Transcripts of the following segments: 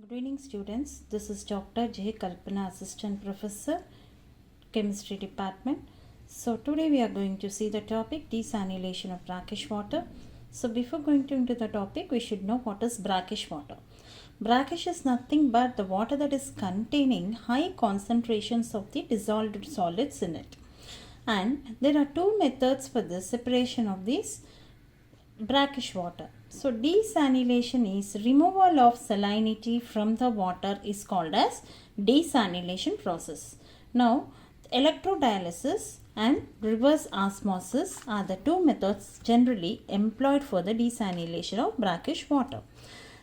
Good evening students, this is Dr.J.Kalpana, Assistant Professor, Chemistry Department. So today we are going to see the topic desalination of brackish water. So before going into the topic, we should know what is brackish water. Brackish is nothing but the water that is containing high concentrations of the dissolved solids in it. And there are two methods for the separation of these brackish water. So desalination is removal of salinity from the water is called as desalination process. Now electrodialysis and reverse osmosis are the two methods generally employed for the desalination of brackish water.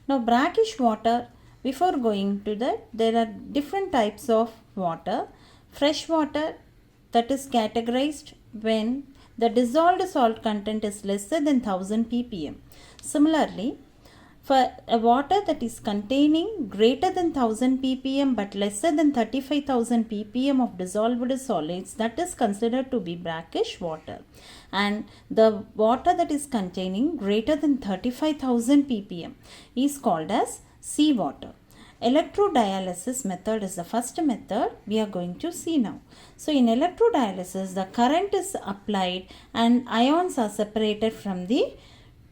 Now brackish water, before going to that, there are different types of water. Fresh water, that is categorized when the dissolved salt content is lesser than 1000 ppm. Similarly, for a water that is containing greater than 1000 ppm but lesser than 35,000 ppm of dissolved solids, that is considered to be brackish water. And the water that is containing greater than 35,000 ppm is called as seawater. Electrodialysis method is the first method we are going to see now. So in electrodialysis, the current is applied and ions are separated from the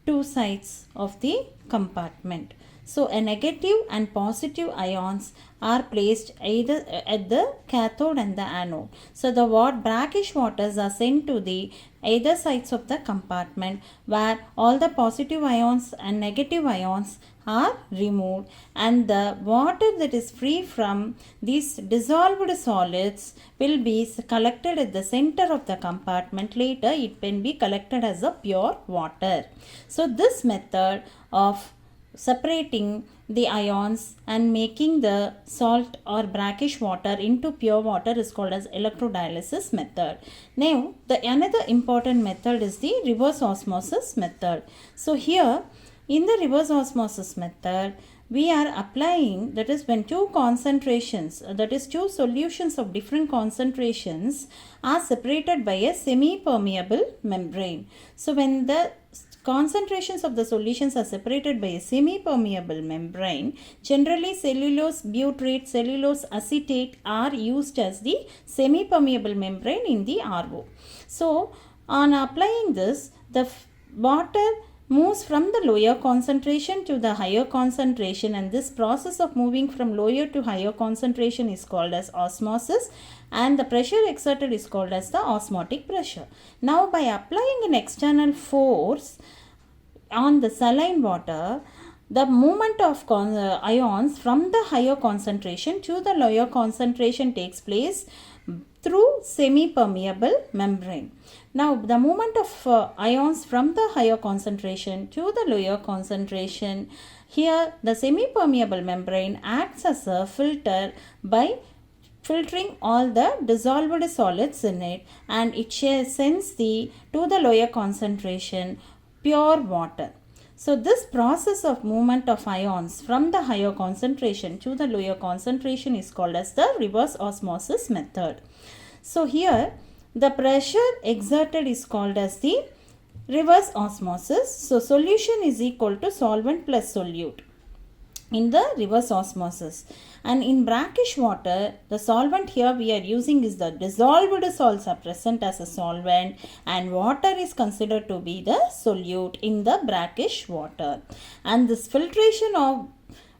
two sides of the compartment. So a negative and positive ions are placed either at the cathode and the anode. So the brackish waters are sent to the either sides of the compartment where all the positive ions and negative ions are removed, and the water that is free from these dissolved solids will be collected at the center of the compartment. Later it can be collected as a pure water. So this method of separating the ions and making the salt or brackish water into pure water is called as electrodialysis method. Now the another important method is the reverse osmosis method. So here in the reverse osmosis method, we are applying, that is when two concentrations, that is two solutions of different concentrations are separated by a semi-permeable membrane. So when the concentrations of the solutions are separated by a semi-permeable membrane, generally cellulose butyrate, cellulose acetate are used as the semi-permeable membrane in the RO. So on applying this, the water moves from the lower concentration to the higher concentration, and this process of moving from lower to higher concentration is called as osmosis, and the pressure exerted is called as the osmotic pressure. Now by applying an external force on the saline water, the movement of ions from the higher concentration to the lower concentration takes place through semi-permeable membrane. Now the movement of ions from the higher concentration to the lower concentration, here the semi-permeable membrane acts as a filter by filtering all the dissolved solids in it, and it sends to the lower concentration pure water. So this process of movement of ions from the higher concentration to the lower concentration is called as the reverse osmosis method. So here the pressure exerted is called as the reverse osmosis. So solution is equal to solvent plus solute in the reverse osmosis. And in brackish water, the solvent here we are using is the dissolved salts are present as a solvent, and water is considered to be the solute in the brackish water. And this filtration of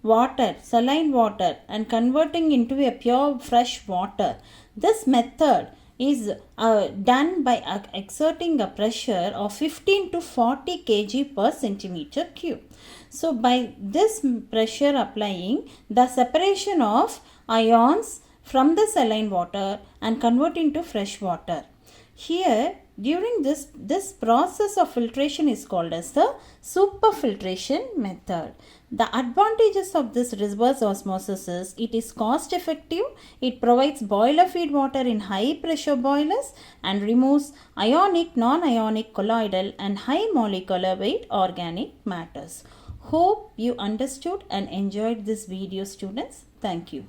water, saline water, and converting into a pure fresh water, this method is done by exerting a pressure of 15 to 40 kg per centimeter cube. So by this pressure applying, the separation of ions from the saline water and converting to fresh water. Here during this process of filtration is called as the superfiltration method. The advantages of this reverse osmosis is it is cost effective, it provides boiler feed water in high pressure boilers, and removes ionic, non-ionic, colloidal and high molecular weight organic matters. Hope you understood and enjoyed this video, students. Thank you.